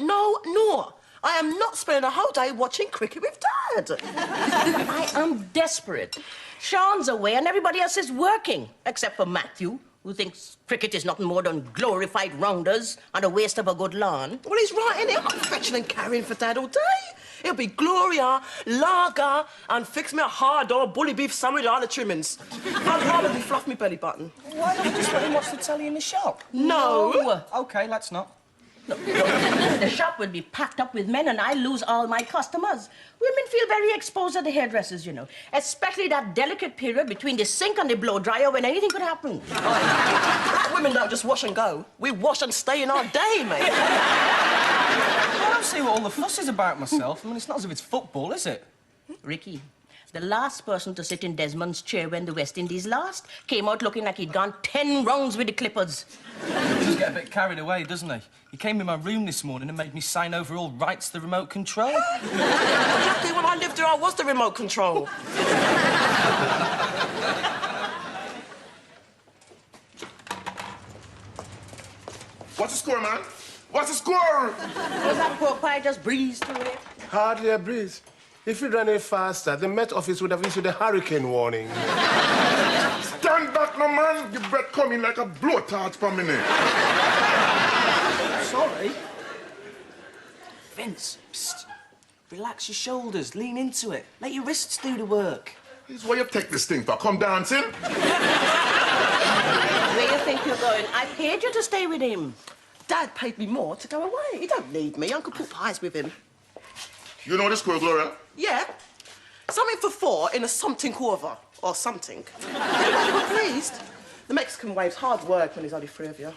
No. I am not spending a whole day watching cricket with Dad. I am desperate. Sean's away and everybody else is working, except for Matthew, who thinks cricket is nothing more than glorified rounders and a waste of a good lawn. Well, he's right, innit? I'm fetching and carrying for Dad all day. It'll be Gloria, lager, and fix me a hard or bully beef sandwich out of the trimmings. I'd rather be fluff me belly button. Why don't you just let him watch the telly in the shop? No. OK, let's not. The shop will be packed up with men and I lose all my customers. Women feel very exposed at the hairdressers, you know, especially that delicate period between the sink and the blow dryer when anything could happen. Women don't just wash and go. We wash and stay in our day, mate. I don't see what all the fuss is about myself. I mean, it's not as if it's football, is it? Ricky, the last person to sit in Desmond's chair when the West Indies lost came out looking like he'd gone 10 rounds with the Clippers. He does get a bit carried away, doesn't he? He came in my room this morning and made me sign over all rights to the remote control. Exactly, when I lived here, I was the remote control. What's the score, man? What's the score? Was that pork pie just breezed through it? Hardly a breeze. If you'd run any faster, the Met Office would have issued a hurricane warning. Stand back, no man. Your breath coming like a blowtorch for me. Sorry. Vince, psst. Relax your shoulders, lean into it. Let your wrists do the work. This is why you take this thing for. Come dancing. Where you think you're going? I paid you to stay with him. Dad paid me more to go away. He don't need me. Uncle put pies with him. You know the score, Gloria? Yeah. Something for 4 in a something over, or something. Everybody were pleased. The Mexican wave's hard work when there's only 3 of you.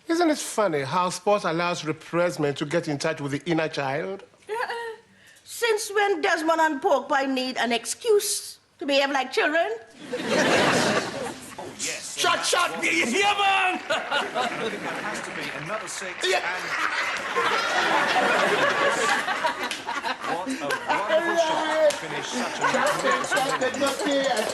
Isn't it funny how sports allows repressed men to get in touch with the inner child? Since when Desmond and pork pie need an excuse to behave like children? Yes. Shut! Yeah, man! There has to be another 6 Yeah. and... What a wonderful shot to finish such a magnificent...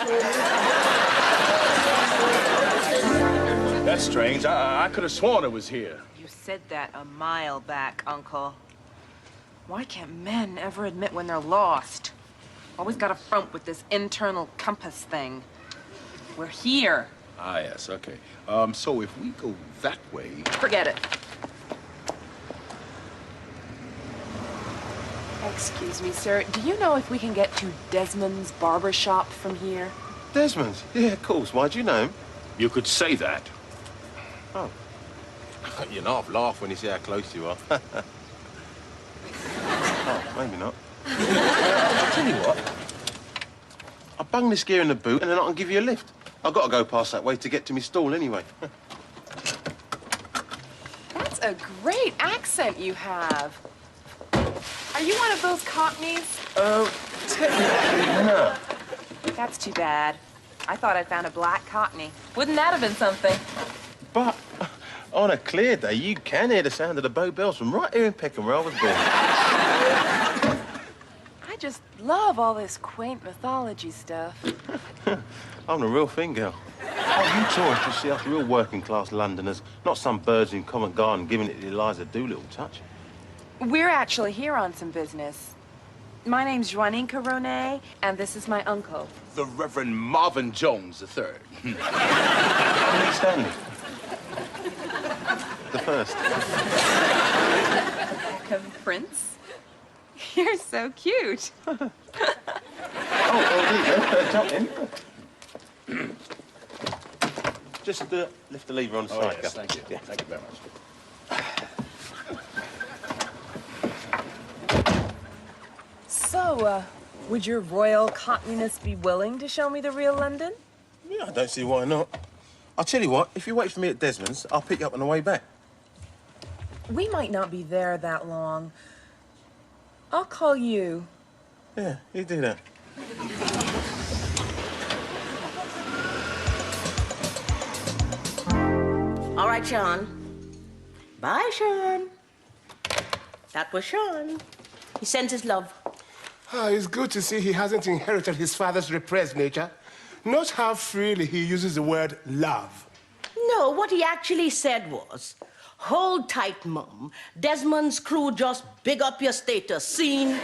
That's strange. I could have sworn it was here. You said that a mile back, Uncle. Why can't men ever admit when they're lost? Always got to front with this internal compass thing. We're here. Ah, yes, okay. So if we go that way... Forget it. Excuse me, sir. Do you know if we can get to Desmond's barber shop from here? Desmond? Yeah, of course. Why do you know him? You could say that. Oh. You laugh when you see how close you are. Oh, maybe not. I'll tell you what. I'll bung this gear in the boot and then I can give you a lift. I've got to go past that way to get to my stall anyway. That's a great accent you have. Are you one of those Cockneys? Technically, no. That's too bad. I thought I'd found a black Cockney. Wouldn't that have been something? But on a clear day, you can hear the sound of the Bow Bells from right here in Peckham, where I was born. I just love all this quaint mythology stuff. I'm the real thing, girl. Oh, you tourists should see us real working-class Londoners, not some birds in Covent Garden giving it the Eliza Doolittle touch. We're actually here on some business. My name's Juanica Ronay, and this is my uncle. The Reverend Marvin Jones III. Stanley. The first. Prince? You're so cute. Oh, there you go. Jump in. Just lift the lever on the side. Yes, thank you. Yeah. Thank you very much. So, would your royal cockneyness be willing to show me the real London? Yeah, I don't see why not. I'll tell you what, if you wait for me at Desmond's, I'll pick you up on the way back. We might not be there that long. I'll call you. Yeah, you do that. All right, Sean. Bye, Sean. That was Sean. He sends his love. Ah, it's good to see he hasn't inherited his father's repressed nature. Note how freely he uses the word love. No, what he actually said was, Hold tight, Mum. Desmond's crew just big up your status. Seen?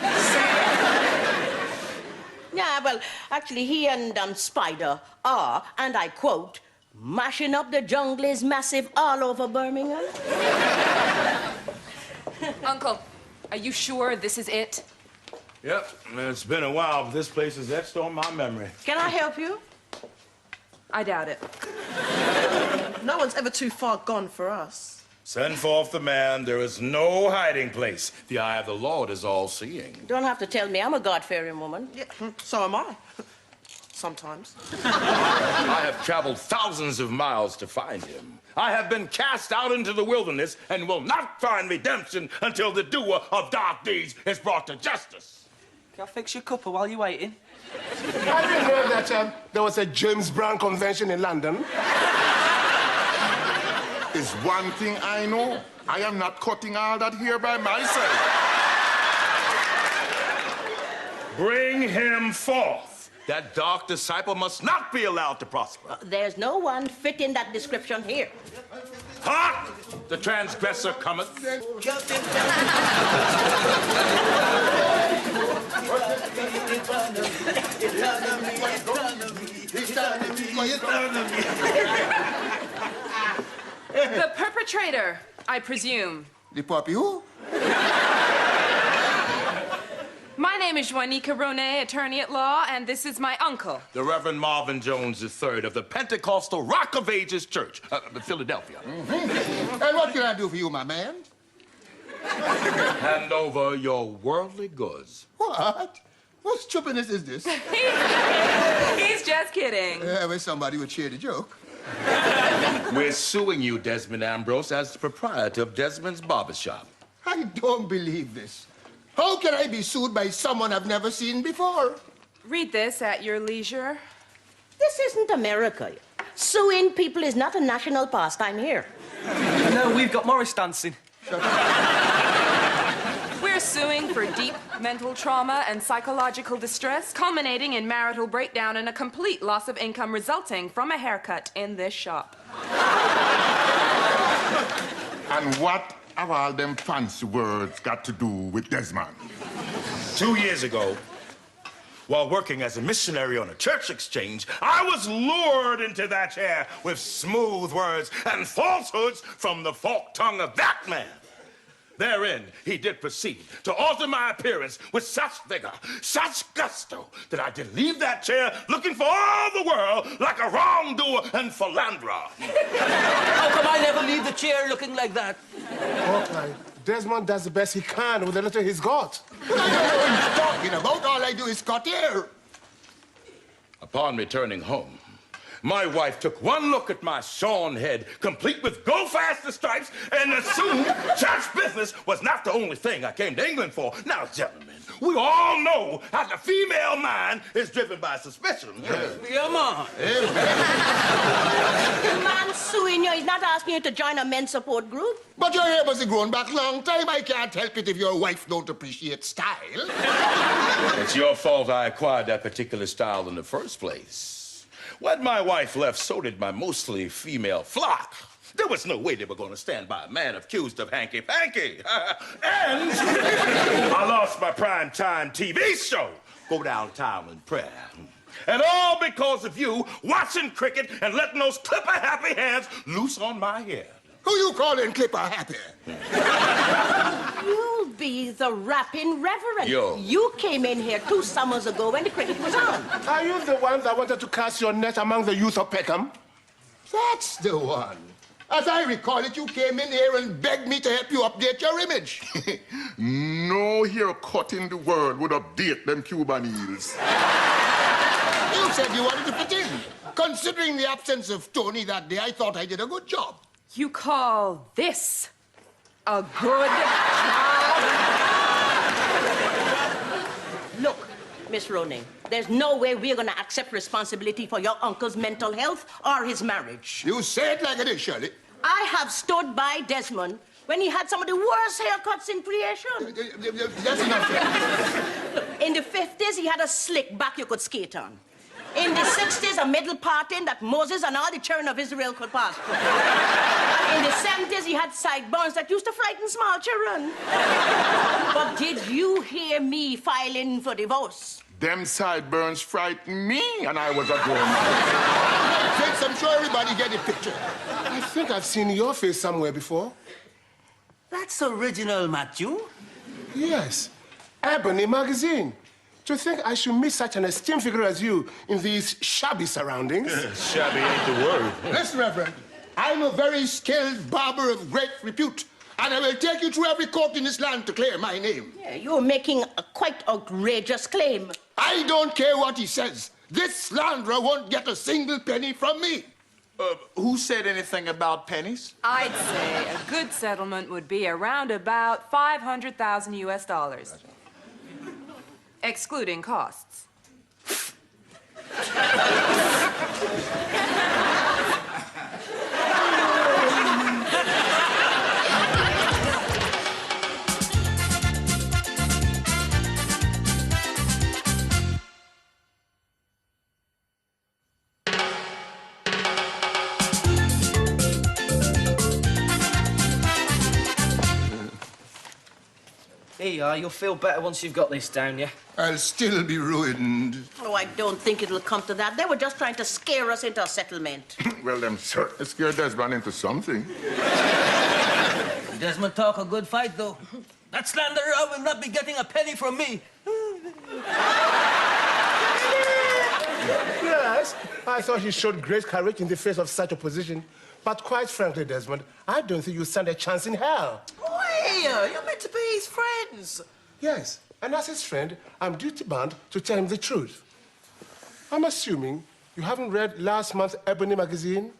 Yeah, well, actually, he and Spider are, and I quote, mashing up the jungle's massive all over Birmingham. Uncle, are you sure this is it? Yep, it's been a while, but this place is etched on my memory. Can I help you? I doubt it. No one's ever too far gone for us. Send forth the man. There is no hiding place. The eye of the Lord is all-seeing. Don't have to tell me. I'm a God-fearing woman. Yeah, so am I. Sometimes. I have traveled thousands of miles to find him. I have been cast out into the wilderness and will not find redemption until the doer of dark deeds is brought to justice. Can I fix your cuppa while you're waiting? I didn't know that there was a James Brown convention in London. Is one thing I know. I am not cutting all that hair by myself. Bring him forth. That dark disciple must not be allowed to prosper. There's no one fitting that description here. Hark! The transgressor cometh. The perpetrator, I presume. The puppy who? My name is Juanica Ronet, attorney at law, and this is my uncle. The Reverend Marvin Jones III of the Pentecostal Rock of Ages Church, Philadelphia. And what can I do for you, my man? Hand over your worldly goods. What? What stupidness is this? He's just kidding. I wish somebody would share the joke. We're suing you, Desmond Ambrose, as the proprietor of Desmond's Barbershop. I don't believe this. How can I be sued by someone I've never seen before? Read this at your leisure. This isn't America. Suing people is not a national pastime here. No, we've got Morris dancing. We're suing for deep mental trauma and psychological distress, culminating in marital breakdown and a complete loss of income resulting from a haircut in this shop. And what have all them fancy words got to do with Desmond? 2 years ago, while working as a missionary on a church exchange, I was lured into that chair with smooth words and falsehoods from the forked tongue of that man. Therein, he did proceed to alter my appearance with such vigor, such gusto, that I did leave that chair looking for all the world like a wrongdoer and philanderer. How come I never leave the chair looking like that? Okay. Desmond does the best he can with the little he's got. But I don't know what he's talking about. All I do is cut hair. Upon returning home, my wife took one look at my shorn head, complete with go faster stripes, and assumed church business was not the only thing I came to England for. Now, gentlemen, we all know how the female mind is driven by suspicion. Yeah, man. The man suing you is not asking you to join a men's support group. But your hair must have grown back long time. I can't help it if your wife don't appreciate style. It's your fault I acquired that particular style in the first place. When my wife left, so did my mostly female flock. There was no way they were going to stand by a man accused of hanky-panky. And I lost my primetime TV show, Go Downtown in Prayer. And all because of you watching cricket and letting those clipper-happy hands loose on my head. Who you calling Clipper happy? You'll be the rapping reverend. Yo. You came in here 2 summers ago when the cricket was on. Are you the one that wanted to cast your net among the youth of Peckham? That's the one. As I recall it, you came in here and begged me to help you update your image. No haircut in the world would update them Cuban heels. You said you wanted to fit in. Considering the absence of Tony that day, I thought I did a good job. You call this a good job? Look, Miss Roning, there's no way we're going to accept responsibility for your uncle's mental health or his marriage. You say it like it is, Shirley. I have stood by Desmond when he had some of the worst haircuts in creation. That's enough. In the 50s, he had a slick back you could skate on. In the 60s, a middle parting that Moses and all the children of Israel could pass through. In the 70s, he had sideburns that used to frighten small children. But did you hear me filing for divorce? Them sideburns frightened me, and I was a grown man. Thanks, I'm sure everybody get the picture. I think I've seen your face somewhere before. That's original, Matthew. Yes. Ebony magazine. To think I should meet such an esteemed figure as you in these shabby surroundings. Shabby ain't the word. Listen, Reverend, I'm a very skilled barber of great repute, and I will take you through every court in this land to clear my name. Yeah, you're making a quite outrageous claim. I don't care what he says. This slanderer won't get a single penny from me. Who said anything about pennies? I'd say a good settlement would be around about 500,000 US dollars. Excluding costs. Here you are. You'll feel better once you've got this down, yeah? I'll still be ruined. Oh, I don't think it'll come to that. They were just trying to scare us into a settlement. Well, them certainly scared Desmond into something. Desmond talk a good fight, though. That slanderer will not be getting a penny from me. Yes, I thought you showed great courage in the face of such opposition. But quite frankly, Desmond, I don't think you stand a chance in hell. Hey, you're meant to be his friends. Yes, and as his friend, I'm duty-bound to tell him the truth. I'm assuming you haven't read last month's Ebony magazine?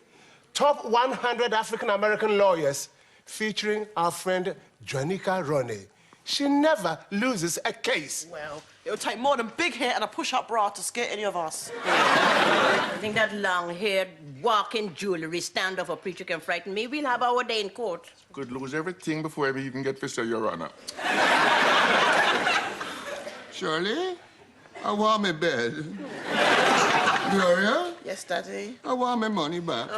Top 100 African-American lawyers, featuring our friend Jonica Roney. She never loses a case. Well, it would take more than big hair and a push-up bra to scare any of us. I think that long-haired, walking jewelry stand-up for preacher can frighten me. We'll have our day in court. Could lose everything before I even get to say Your Honor. Shirley, I want my bed. Gloria, Yes, Daddy. I want my money back.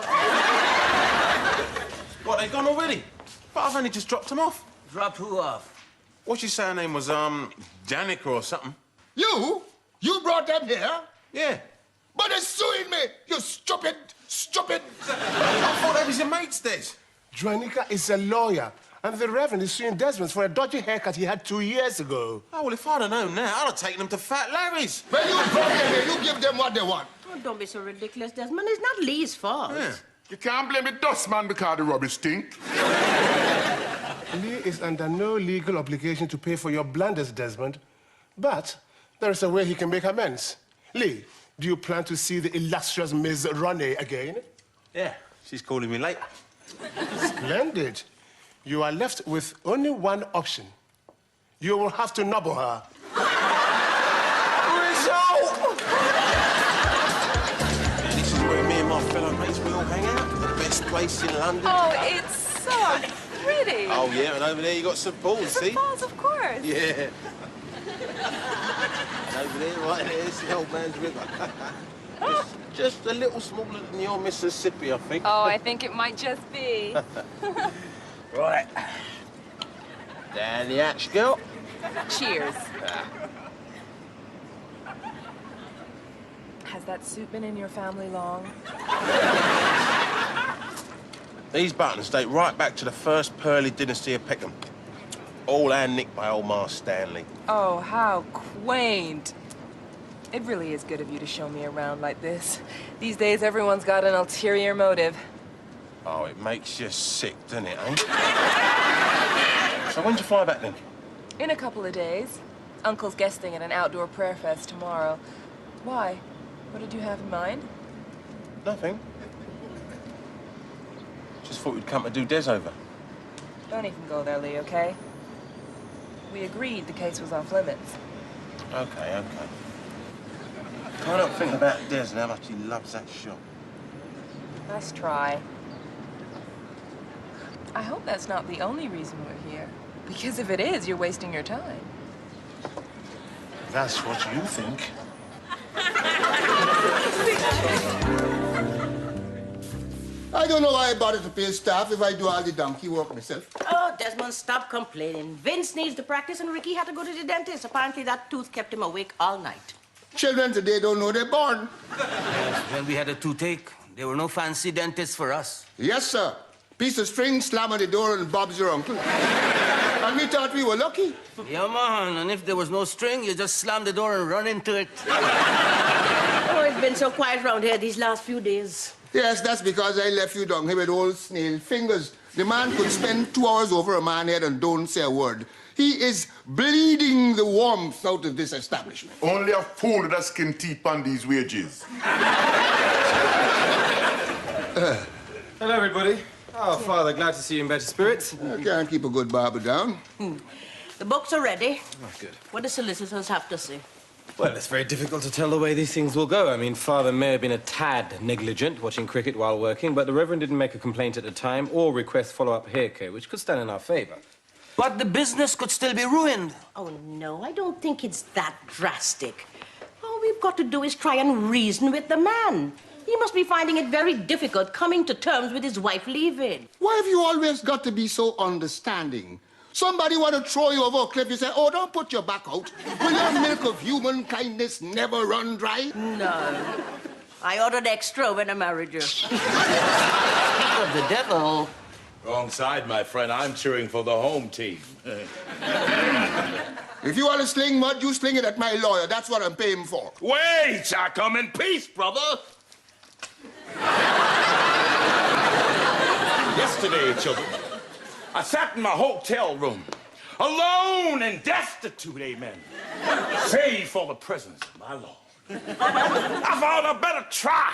What, they gone already? But I've only just dropped them off. Dropped who off? What'd you say her name was, Danica or something? You? You brought them here? Yeah. But they're suing me, you stupid. I thought they was your mates, Des. Jonica is a lawyer, and the Reverend is suing Desmond for a dodgy haircut he had 2 years ago. Oh, well, if I'd have known that, I'd have taken them to Fat Larry's. When you brought them here, you give them what they want. Oh, don't be so ridiculous, Desmond. It's not Lee's fault. Yeah. You can't blame the dustman because the rubbish stink. Lee is under no legal obligation to pay for your blunders, Desmond. But there is a way he can make amends. Lee, do you plan to see the illustrious Ms. Roney again? Yeah, she's calling me later. Splendid. You are left with only one option. You will have to nobble her. Result! This is where me and my fellow mates, we all hang out. The best place in London. Oh, it's so pretty. Oh, yeah, and over there you got St. Paul's, see? St. Paul's, of course. Yeah. And over there, right there, it's the old man's river. just a little smaller than your Mississippi, I think. Oh, I think it might just be. Right. Down the hatch, girl. Cheers. Has that suit been in your family long? These buttons date right back to the first Pearly dynasty of Peckham. All hand-nicked by old Ma Stanley. Oh, how quaint. It really is good of you to show me around like this. These days, everyone's got an ulterior motive. Oh, it makes you sick, doesn't it, eh? So when'd you fly back, then? In a couple of days. Uncle's guesting at an outdoor prayer fest tomorrow. Why? What did you have in mind? Nothing. Just thought we'd come to do Des over. Don't even go there, Lee, okay? We agreed the case was off limits. Okay. I don't think about Des and how much he loves that shop. Nice try. I hope that's not the only reason we're here. Because if it is, you're wasting your time. That's what you think. I don't know why I bother to pay staff if I do all the donkey work myself. Oh, Desmond, stop complaining. Vince needs to practice and Ricky had to go to the dentist. Apparently that tooth kept him awake all night. Children today don't know they're born. When we had a toothache, there were no fancy dentists for us. Yes, sir. Piece of string, slam on the door, and Bob's your uncle. And we thought we were lucky. Yeah, man, and if there was no string, you just slam the door and run into it. Oh, it's been so quiet around here these last few days. Yes, that's because I left you down here with old snail fingers. The man could spend 2 hours over a man's head and don't say a word. He is bleeding the warmth out of this establishment. Only a fool that skin teeth on these wages. Hello, everybody. Oh, Father, glad to see you in better spirits. I can't keep a good barber down. The books are ready. Oh, good. What do solicitors have to say? Well, it's very difficult to tell the way these things will go. I mean, Father may have been a tad negligent watching cricket while working, but the Reverend didn't make a complaint at the time or request follow-up hair care, which could stand in our favor. But the business could still be ruined. Oh, no, I don't think it's that drastic. All we've got to do is try and reason with the man. He must be finding it very difficult coming to terms with his wife leaving. Why have you always got to be so understanding? Somebody want to throw you over a cliff, you say, oh, don't put your back out. Will your milk of human kindness never run dry? No. I ordered extra when I married you. Speak of the devil. Wrong side, my friend. I'm cheering for the home team. If you want to sling mud, you sling it at my lawyer. That's what I'm paying for. Wait! I come in peace, brother. Yesterday, children, I sat in my hotel room, alone and destitute, amen, save for the presence of my Lord. I thought I better try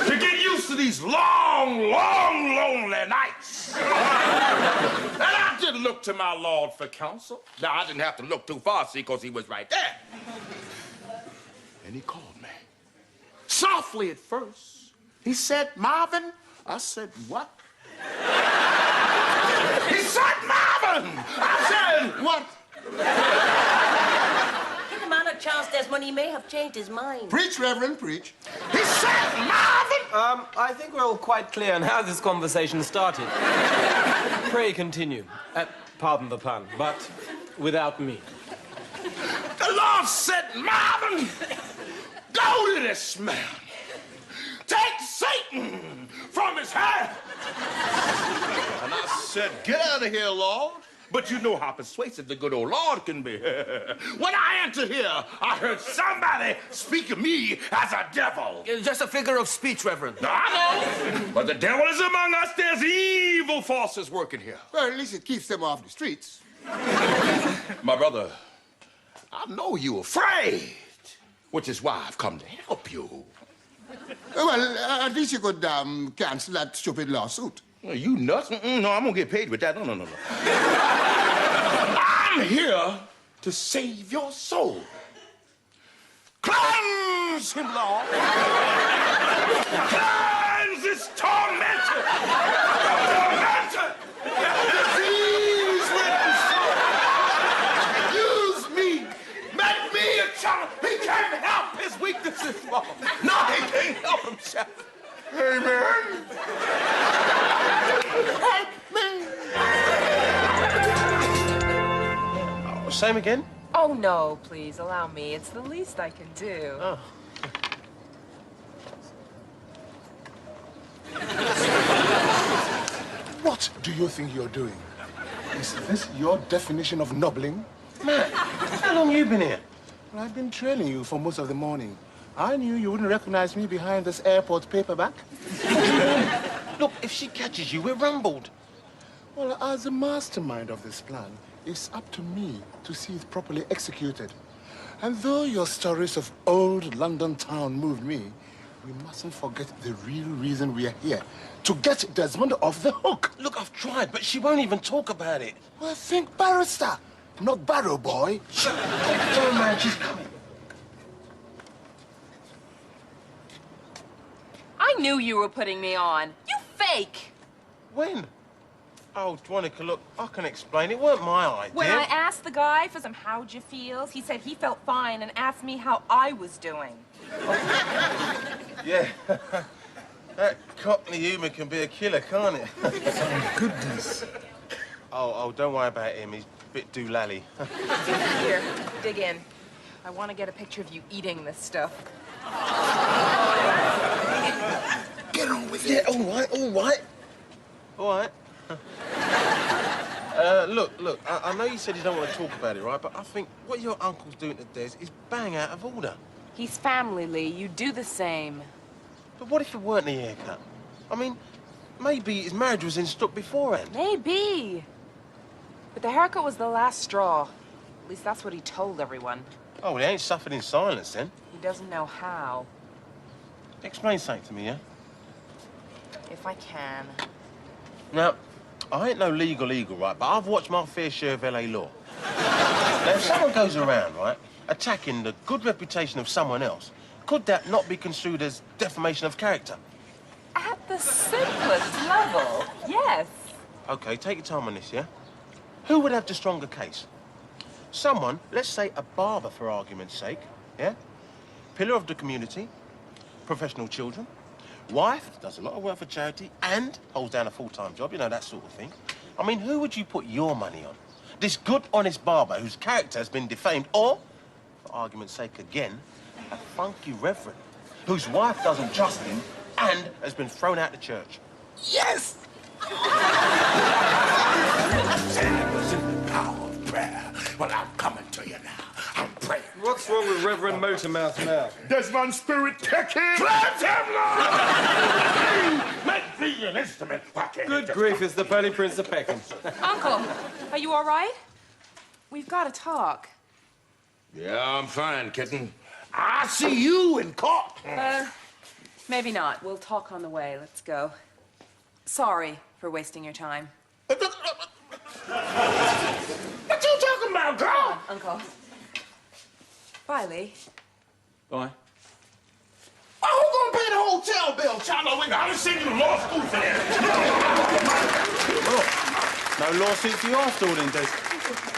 to get used to these long, long, lonely nights. And I didn't look to my Lord for counsel. Now, I didn't have to look too far, see, because he was right there. And he called me. Softly at first. He said, Marvin. I said, what? He said, Marvin! I said, what? Give the man a chance, Desmond. He may have changed his mind. Preach, Reverend, preach. He said, Marvin! I think we're all quite clear on how this conversation started. Pray continue. Pardon the pun, but without me. The Lord said, Marvin, go to this man. Take Satan from his hand. And I said, get out of here, Lord. But you know how persuasive the good old Lord can be. When I entered here, I heard somebody speak of me as a devil. It's just a figure of speech, Reverend. I know. But the devil is among us. There's evil forces working here. Well, at least it keeps them off the streets. My brother, I know you're afraid, which is why I've come to help you. Well, at least you could cancel that stupid lawsuit. You nuts? No, I'm gonna get paid with that. No. I'm here to save your soul. Cleanse him, Lord. Cleanse this tormented, disease-ridden soul. Use me. Make me a child. He can't help his weaknesses, Lord. No, he can't help himself. Amen. Help me. Oh, same again? Oh, no, please, allow me. It's the least I can do. Oh. What do you think you're doing? Is this your definition of nobbling? Matt, how long you been here? Well, I've been trailing you for most of the morning. I knew you wouldn't recognize me behind this airport paperback. Look, if she catches you, we're rumbled. Well, as the mastermind of this plan, it's up to me to see it properly executed. And though your stories of old London town moved me, we mustn't forget the real reason we are here. To get Desmond off the hook. Look, I've tried, but she won't even talk about it. Well, think barrister, not barrow boy. Shut up. Oh, man, she's coming. I knew you were putting me on. You fake. When? Oh, Dwonica, look, I can explain. It weren't my idea. When I asked the guy for some how'd you feels, he said he felt fine and asked me how I was doing. Yeah. That Cockney humour can be a killer, can't it? Thank goodness. Oh, don't worry about him. He's a bit doolally. Here, dig in. I want to get a picture of you eating this stuff. Get on with Yeah, it. all right. All right. Look, I know you said you don't want to talk about it, right? But I think what your uncle's doing to Des is bang out of order. He's family, Lee. You do the same. But what if it weren't the haircut? I mean, maybe his marriage was in struck beforehand. Maybe. But the haircut was the last straw. At least that's what he told everyone. Oh, well, he ain't suffered in silence, then. He doesn't know how. Explain something to me, yeah? If I can. Now, I ain't no legal, right? But I've watched my fair share of LA law. Now, if someone goes around, right, attacking the good reputation of someone else, could that not be construed as defamation of character? At the simplest level, yes. OK, take your time on this, yeah? Who would have the stronger case? Someone, let's say a barber for argument's sake, yeah? Pillar of the community, professional children, wife, does a lot of work for charity, and holds down a full-time job, you know, that sort of thing. I mean, who would you put your money on? This good, honest barber whose character has been defamed, or, for argument's sake again, a funky reverend whose wife doesn't trust him and has been thrown out of church? Yes! Sam was in the power of prayer. Well, I'm coming to you now. I'm praying. What's wrong with Reverend Motormouth now? Desmond Spirit, take him! Plant him, Lord! Make thee an instrument. Good grief, it's the Pearly Prince of Peckham. Uncle, are you all right? We've got to talk. Yeah, I'm fine, kitten. I see you in court. Maybe not. We'll talk on the way. Let's go. Sorry for wasting your time. What you talking about, girl? Uncle. Bye, Lee. Bye. Oh, who gonna pay the hotel bill, Charlo? I done seen you to law school for that. No lawsuit for you after all, then, Des.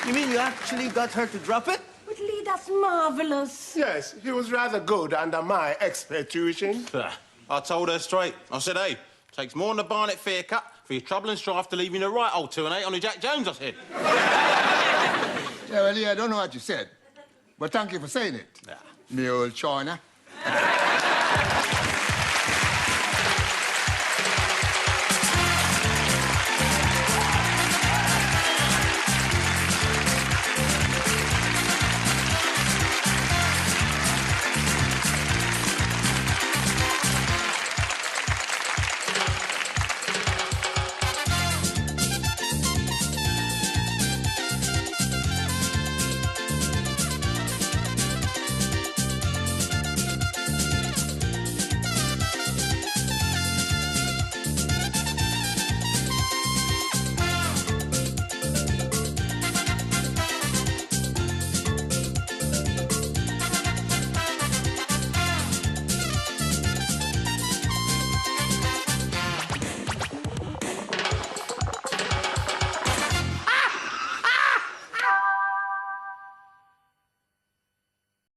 You mean you actually got her to drop it? But Lee, that's marvelous. Yes, he was rather good under my expert tuition. I told her straight. I said, hey, takes more than a Barnett fair cut for your trouble and strife to leave you in the right old 2 and 8 on the Jack Jones, I said. Yeah, well, Lee, I don't know what you said, but thank you for saying it. Me old China.